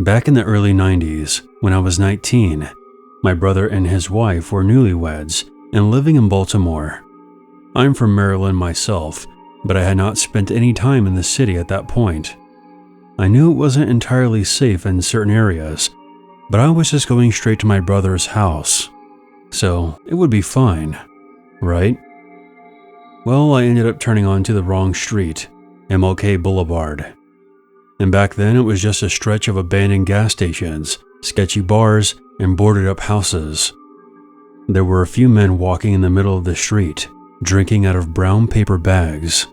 Back in the early 90s, when I was 19, my brother and his wife were newlyweds and living in Baltimore. I'm from Maryland myself, but I had not spent any time in the city at that point. I knew it wasn't entirely safe in certain areas, but I was just going straight to my brother's house, so it would be fine, right? Well, I ended up turning onto the wrong street, MLK Boulevard. And back then it was just a stretch of abandoned gas stations, sketchy bars, and boarded up houses. There were a few men walking in the middle of the street, drinking out of brown paper bags.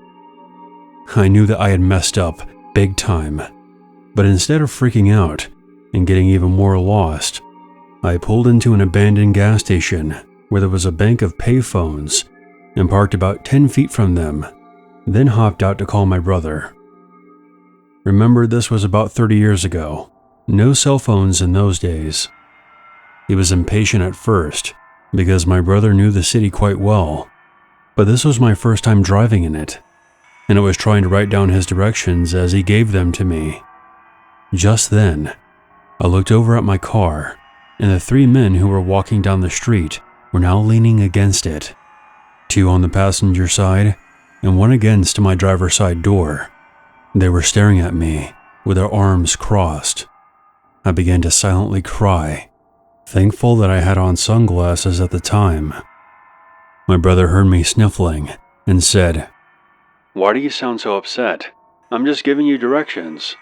I knew that I had messed up big time, but instead of freaking out and getting even more lost, I pulled into an abandoned gas station where there was a bank of payphones and parked about 10 feet from them, then hopped out to call my brother. Remember, this was about 30 years ago. No cell phones in those days. He was impatient at first because my brother knew the city quite well, but this was my first time driving in it, and I was trying to write down his directions as he gave them to me. Just then, I looked over at my car, and the three men who were walking down the street were now leaning against it. Two on the passenger side, and one against my driver's side door. They were staring at me with their arms crossed. I began to silently cry, thankful that I had on sunglasses at the time. My brother heard me sniffling and said, "Why do you sound so upset? I'm just giving you directions."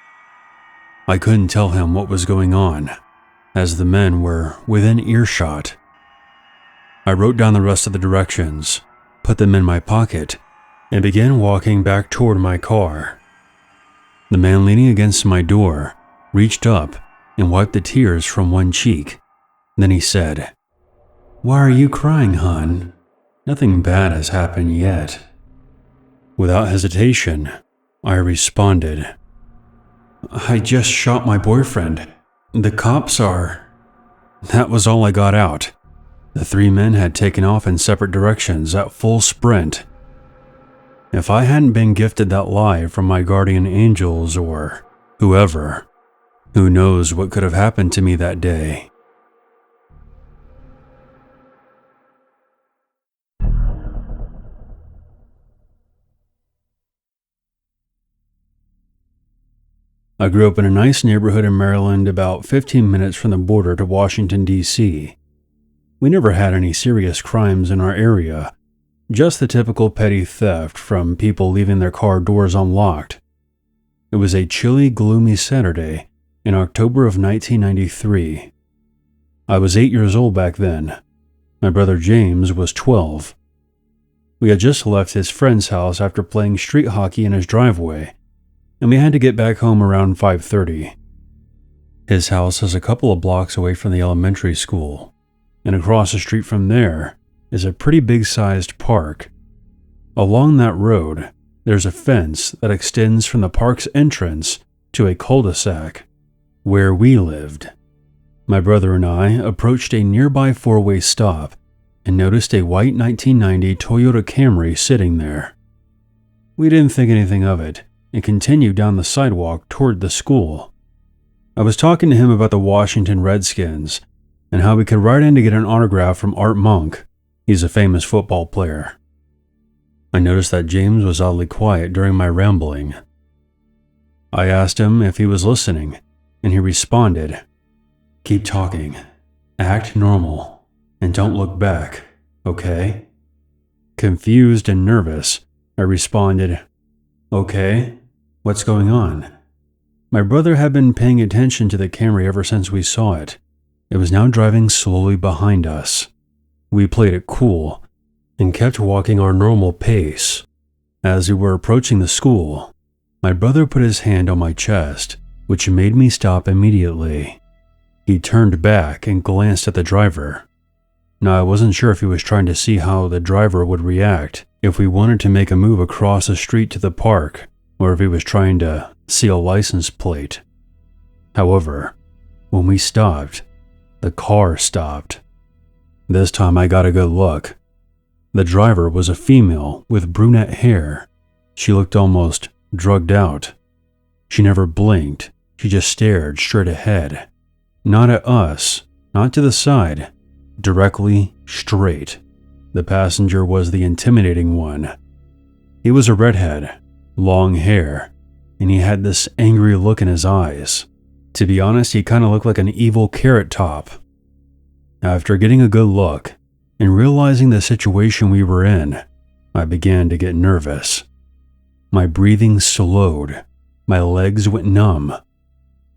I couldn't tell him what was going on, as the men were within earshot. I wrote down the rest of the directions, put them in my pocket, and began walking back toward my car. The man leaning against my door reached up and wiped the tears from one cheek. Then he said, "Why are you crying, hon? Nothing bad has happened yet." Without hesitation, I responded, "I just shot my boyfriend. The cops are..." That was all I got out. The three men had taken off in separate directions at full sprint. If I hadn't been gifted that lie from my guardian angels or whoever, who knows what could have happened to me that day. I grew up in a nice neighborhood in Maryland about 15 minutes from the border to Washington, D.C. We never had any serious crimes in our area, just the typical petty theft from people leaving their car doors unlocked. It was a chilly, gloomy Saturday in October of 1993. I was 8 years old back then. My brother James was 12. We had just left his friend's house after playing street hockey in his driveway, and we had to get back home around 5:30. His house is a couple of blocks away from the elementary school, and across the street from there is a pretty big-sized park. Along that road, there's a fence that extends from the park's entrance to a cul-de-sac, where we lived. My brother and I approached a nearby four-way stop and noticed a white 1990 Toyota Camry sitting there. We didn't think anything of it and continued down the sidewalk toward the school. I was talking to him about the Washington Redskins and how we could ride in to get an autograph from Art Monk. He's a famous football player. I noticed that James was oddly quiet during my rambling. I asked him if he was listening, and he responded, "Keep talking, act normal, and don't look back, okay?" Confused and nervous, I responded, "Okay, what's going on?" My brother had been paying attention to the Camry ever since we saw it. It was now driving slowly behind us. We played it cool and kept walking our normal pace. As we were approaching the school, my brother put his hand on my chest, which made me stop immediately. He turned back and glanced at the driver. Now, I wasn't sure if he was trying to see how the driver would react if we wanted to make a move across the street to the park, or if he was trying to see a license plate. However, when we stopped, the car stopped. This time I got a good look. The driver was a female with brunette hair. She looked almost drugged out. She never blinked. She just stared straight ahead. Not at us, not to the side, directly straight. The passenger was the intimidating one. He was a redhead, long hair, and he had this angry look in his eyes. To be honest, he kind of looked like an evil carrot top. After getting a good look and realizing the situation we were in, I began to get nervous. My breathing slowed, my legs went numb,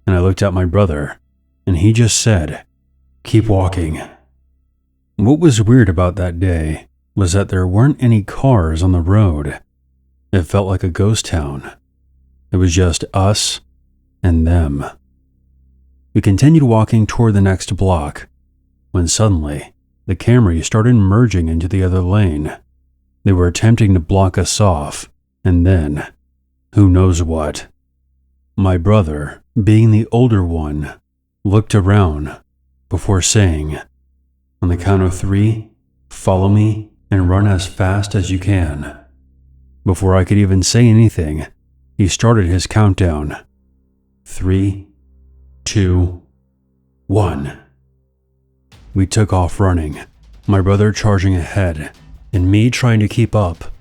and I looked at my brother, and he just said, "Keep walking." What was weird about that day was that there weren't any cars on the road. It felt like a ghost town. It was just us and them. We continued walking toward the next block, when suddenly, the Camry started merging into the other lane. They were attempting to block us off, and then, who knows what. My brother, being the older one, looked around before saying, "On the count of 3, follow me and run as fast as you can." Before I could even say anything, he started his countdown. 3, 2, 1. We took off running, my brother charging ahead, and me trying to keep up.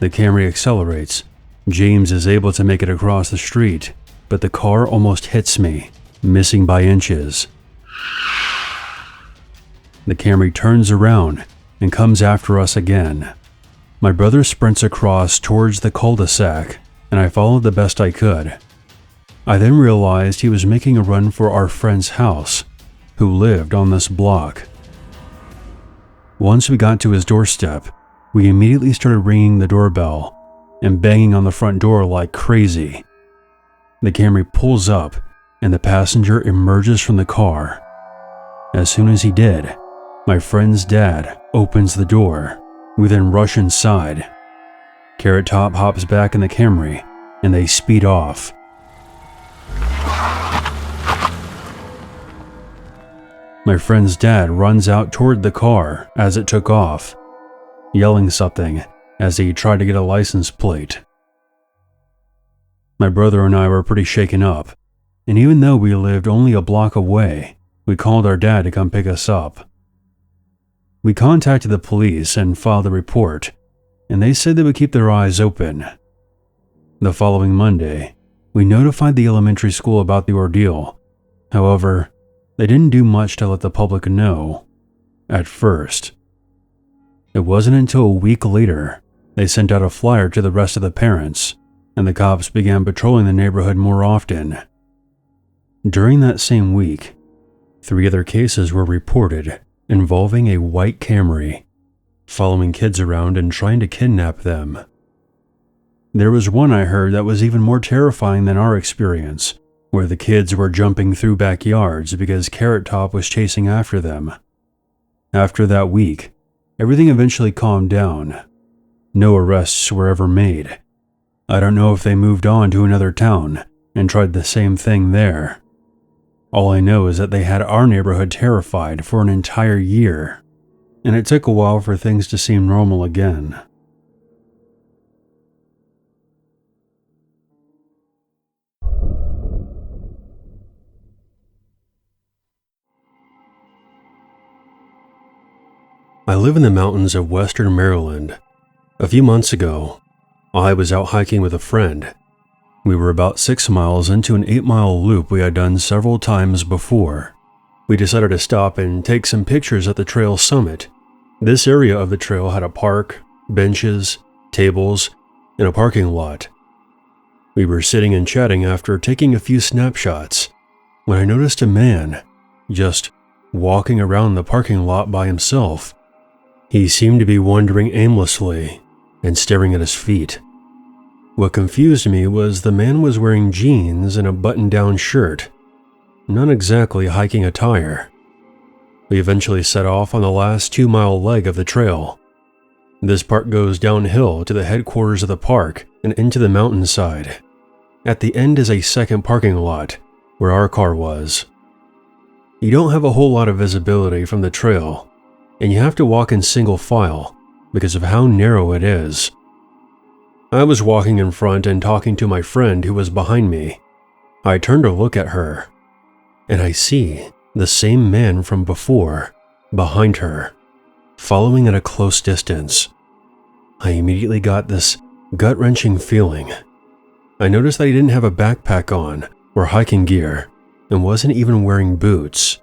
The Camry accelerates. James is able to make it across the street, but the car almost hits me, missing by inches. The Camry turns around and comes after us again. My brother sprints across towards the cul-de-sac, and I followed the best I could. I then realized he was making a run for our friend's house, who lived on this block. Once we got to his doorstep, we immediately started ringing the doorbell and banging on the front door like crazy. The Camry pulls up, and the passenger emerges from the car. As soon as he did, my friend's dad opens the door. We then rush inside. Carrot Top hops back in the Camry, and they speed off. My friend's dad runs out toward the car as it took off, yelling something as he tried to get a license plate. My brother and I were pretty shaken up, and even though we lived only a block away, we called our dad to come pick us up. We contacted the police and filed a report, and they said they would keep their eyes open. The following Monday, we notified the elementary school about the ordeal. However, they didn't do much to let the public know, at first. It wasn't until a week later they sent out a flyer to the rest of the parents, and the cops began patrolling the neighborhood more often. During that same week, 3 other cases were reported involving a white Camry, following kids around and trying to kidnap them. There was one I heard that was even more terrifying than our experience, where the kids were jumping through backyards because Carrot Top was chasing after them. After that week, everything eventually calmed down. No arrests were ever made. I don't know if they moved on to another town and tried the same thing there. All I know is that they had our neighborhood terrified for an entire year, and it took a while for things to seem normal again. I live in the mountains of western Maryland. A few months ago, I was out hiking with a friend. We were about 6 miles into an 8-mile loop we had done several times before. We decided to stop and take some pictures at the trail summit. This area of the trail had a park, benches, tables, and a parking lot. We were sitting and chatting after taking a few snapshots when I noticed a man just walking around the parking lot by himself. He seemed to be wandering aimlessly and staring at his feet. What confused me was the man was wearing jeans and a button-down shirt, not exactly hiking attire. We eventually set off on the last 2-mile leg of the trail. This part goes downhill to the headquarters of the park and into the mountainside. At the end is a second parking lot, where our car was. You don't have a whole lot of visibility from the trail, and you have to walk in single file because of how narrow it is. I was walking in front and talking to my friend who was behind me. I turn to look at her, and I see the same man from before behind her, following at a close distance. I immediately got this gut-wrenching feeling. I noticed that he didn't have a backpack on or hiking gear and wasn't even wearing boots.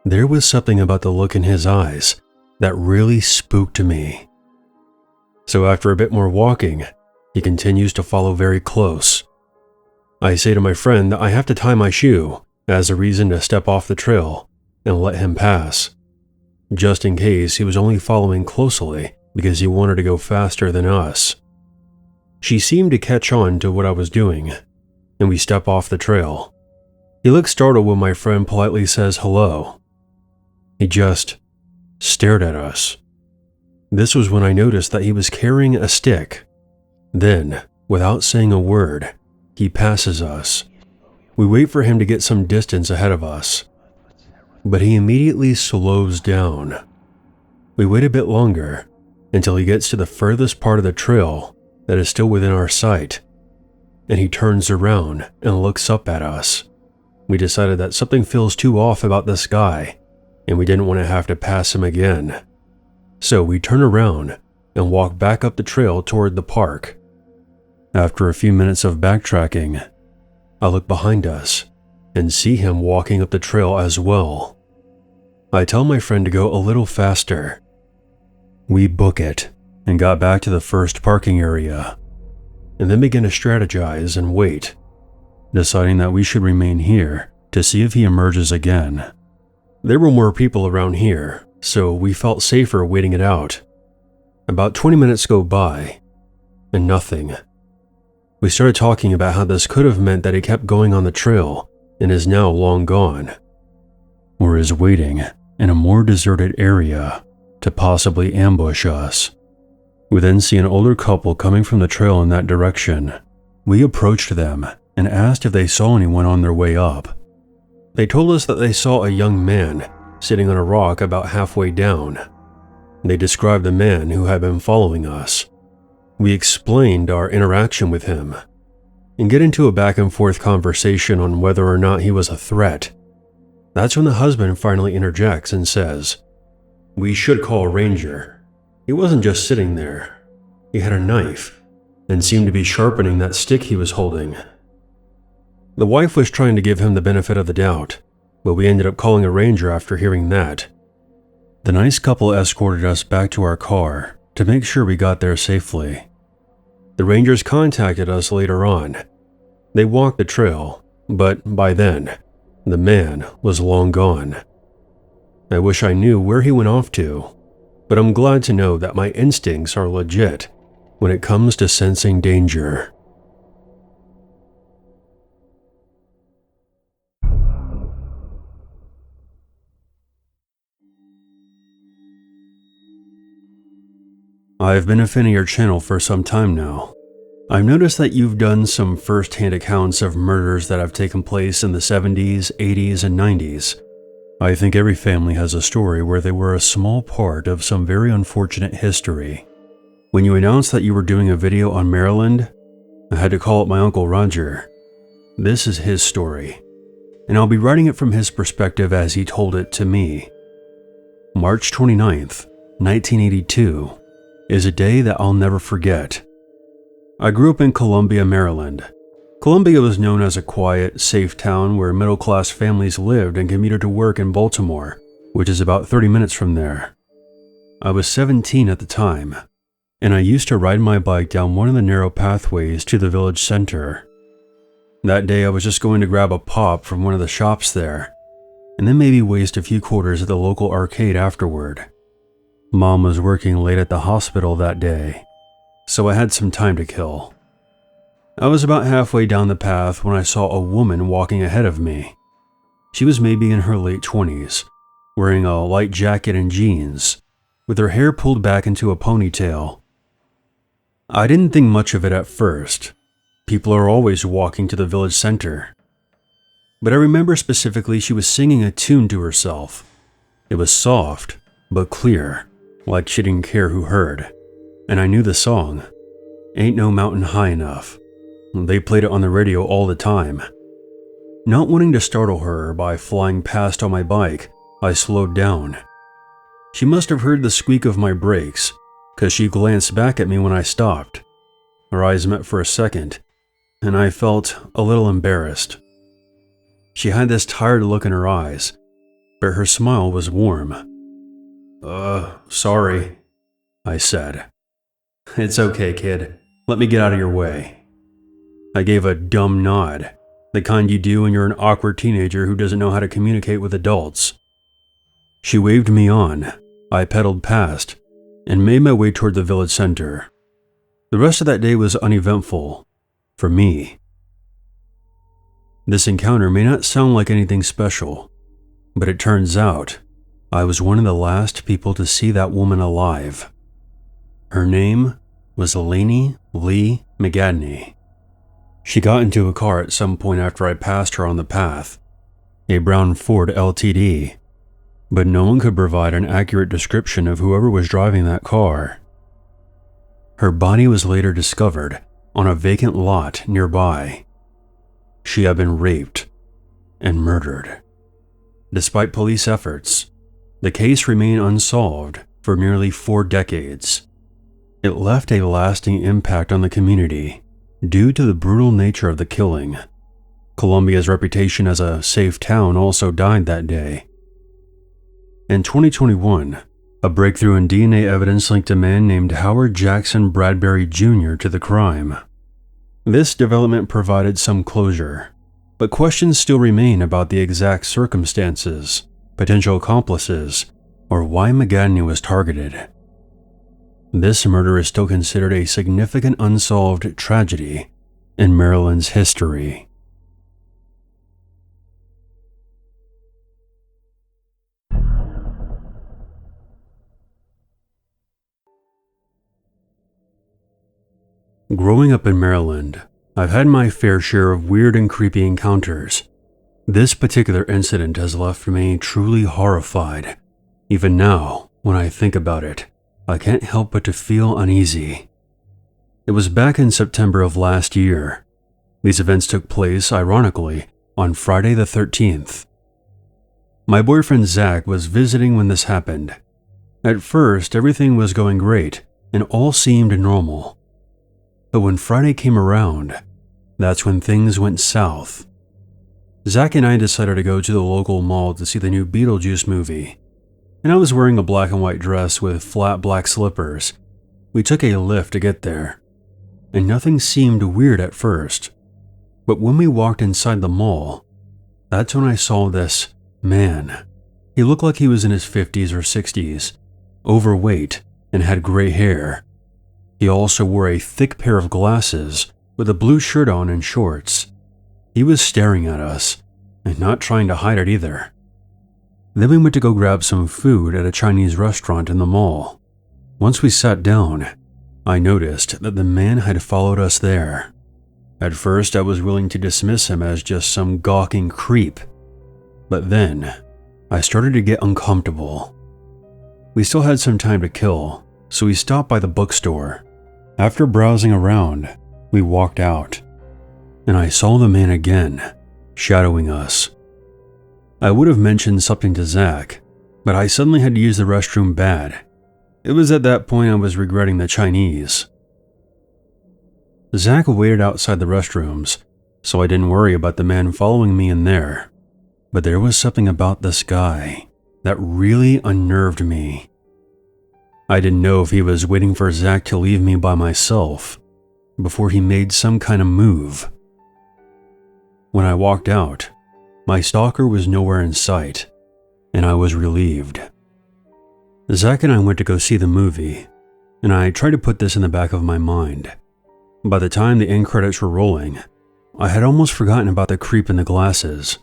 There was something about the look in his eyes that really spooked me. So after a bit more walking, he continues to follow very close. I say to my friend that I have to tie my shoe as a reason to step off the trail and let him pass, just in case he was only following closely because he wanted to go faster than us. She seemed to catch on to what I was doing, and we step off the trail. He looks startled when my friend politely says hello. He just stared at us. This was when I noticed that he was carrying a stick. Then, without saying a word, he passes us. We wait for him to get some distance ahead of us, but he immediately slows down. We wait a bit longer until he gets to the furthest part of the trail that is still within our sight, and he turns around and looks up at us. We decided that something feels too off about this guy, and we didn't want to have to pass him again. So we turn around and walk back up the trail toward the park. After a few minutes of backtracking, I look behind us and see him walking up the trail as well. I tell my friend to go a little faster. We book it and got back to the first parking area, and then began to strategize and wait, deciding that we should remain here to see if he emerges again. There were more people around here, so we felt safer waiting it out. About 20 minutes go by, and nothing. We started talking about how this could have meant that he kept going on the trail and is now long gone, or is waiting in a more deserted area to possibly ambush us. We then see an older couple coming from the trail in that direction. We approached them and asked if they saw anyone on their way up. They told us that they saw a young man sitting on a rock about halfway down. They described the man who had been following us. We explained our interaction with him and get into a back and forth conversation on whether or not he was a threat. That's when the husband finally interjects and says, "We should call a ranger. He wasn't just sitting there. He had a knife and seemed to be sharpening that stick he was holding." The wife was trying to give him the benefit of the doubt, but we ended up calling a ranger after hearing that. The nice couple escorted us back to our car to make sure we got there safely. The rangers contacted us later on. They walked the trail, but by then, the man was long gone. I wish I knew where he went off to, but I'm glad to know that my instincts are legit when it comes to sensing danger. I've been a fan of your channel for some time now. I've noticed that you've done some first-hand accounts of murders that have taken place in the 70s, 80s, and 90s. I think every family has a story where they were a small part of some very unfortunate history. When you announced that you were doing a video on Maryland, I had to call up my Uncle Roger. This is his story, and I'll be writing it from his perspective as he told it to me. March 29th, 1982 is a day that I'll never forget. I grew up in Columbia, Maryland. Columbia was known as a quiet, safe town where middle-class families lived and commuted to work in Baltimore, which is about 30 minutes from there. I was 17 at the time, and I used to ride my bike down one of the narrow pathways to the village center. That day I was just going to grab a pop from one of the shops there, and then maybe waste a few quarters at the local arcade afterward. Mom was working late at the hospital that day, so I had some time to kill. I was about halfway down the path when I saw a woman walking ahead of me. She was maybe in her late 20s, wearing a light jacket and jeans, with her hair pulled back into a ponytail. I didn't think much of it at first. People are always walking to the village center. But I remember specifically she was singing a tune to herself. It was soft, but clear, like she didn't care who heard. And I knew the song, "Ain't No Mountain High Enough." They played it on the radio all the time. Not wanting to startle her by flying past on my bike, I slowed down. She must have heard the squeak of my brakes, because she glanced back at me when I stopped. Our eyes met for a second, and I felt a little embarrassed. She had this tired look in her eyes, but her smile was warm. Sorry, I said. It's okay, kid. Let me get out of your way. I gave a dumb nod, the kind you do when you're an awkward teenager who doesn't know how to communicate with adults. She waved me on. I pedaled past and made my way toward the village center. The rest of that day was uneventful for me. This encounter may not sound like anything special, but it turns out I was one of the last people to see that woman alive. Her name was Lainey Lee McGadney. She got into a car at some point after I passed her on the path, a brown Ford LTD, but no one could provide an accurate description of whoever was driving that car. Her body was later discovered on a vacant lot nearby. She had been raped and murdered. Despite police efforts, the case remained unsolved for nearly 4 decades. It left a lasting impact on the community due to the brutal nature of the killing. Columbia's reputation as a safe town also died that day. In 2021, a breakthrough in DNA evidence linked a man named Howard Jackson Bradbury Jr. to the crime. This development provided some closure, but questions still remain about the exact circumstances, potential accomplices, or why McGadney was targeted. This murder is still considered a significant unsolved tragedy in Maryland's history. Growing up in Maryland, I've had my fair share of weird and creepy encounters. This particular incident has left me truly horrified. Even now, when I think about it, I can't help but to feel uneasy. It was back in September of last year. These events took place, ironically, on Friday the 13th. My boyfriend Zach was visiting when this happened. At first, everything was going great, and all seemed normal. But when Friday came around, that's when things went south. Zach and I decided to go to the local mall to see the new Beetlejuice movie, and I was wearing a black and white dress with flat black slippers. We took a lift to get there, and nothing seemed weird at first. But when we walked inside the mall, that's when I saw this man. He looked like he was in his 50s or 60s, overweight, and had gray hair. He also wore a thick pair of glasses with a blue shirt on and shorts. He was staring at us, and not trying to hide it either. Then we went to go grab some food at a Chinese restaurant in the mall. Once we sat down, I noticed that the man had followed us there. At first, I was willing to dismiss him as just some gawking creep, but then I started to get uncomfortable. We still had some time to kill, so we stopped by the bookstore. After browsing around, we walked out, and I saw the man again, shadowing us. I would have mentioned something to Zach, but I suddenly had to use the restroom bad. It was at that point I was regretting the Chinese. Zach waited outside the restrooms, so I didn't worry about the man following me in there. But there was something about this guy that really unnerved me. I didn't know if he was waiting for Zach to leave me by myself before he made some kind of move. When I walked out, my stalker was nowhere in sight, and I was relieved. Zach and I went to go see the movie, and I tried to put this in the back of my mind. By the time the end credits were rolling, I had almost forgotten about the creep in the glasses.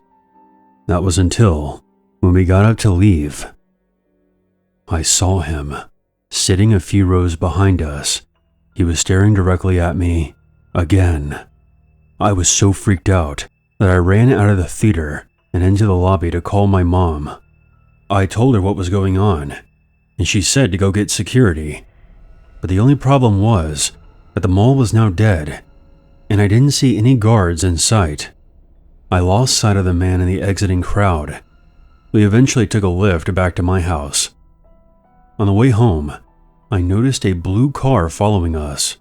That was until, when we got up to leave, I saw him, sitting a few rows behind us. He was staring directly at me, again. I was so freaked out that I ran out of the theater and into the lobby to call my mom. I told her what was going on, and she said to go get security. But the only problem was that the mall was now dead, and I didn't see any guards in sight. I lost sight of the man in the exiting crowd. We eventually took a lift back to my house. On the way home, I noticed a blue car following us,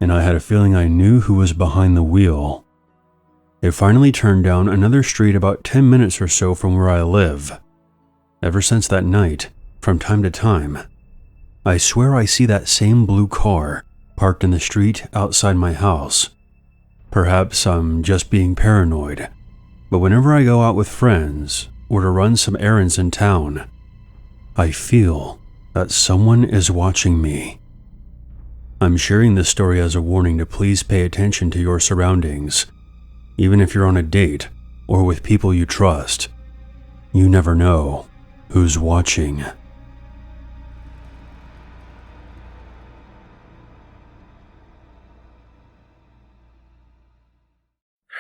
and I had a feeling I knew who was behind the wheel. It finally turned down another street about 10 minutes or so from where I live. Ever since that night, from time to time, I swear I see that same blue car parked in the street outside my house. Perhaps I'm just being paranoid, but whenever I go out with friends or to run some errands in town, I feel that someone is watching me. I'm sharing this story as a warning to please pay attention to your surroundings, even if you're on a date or with people you trust. You never know who's watching.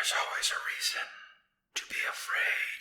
There's always a reason to be afraid.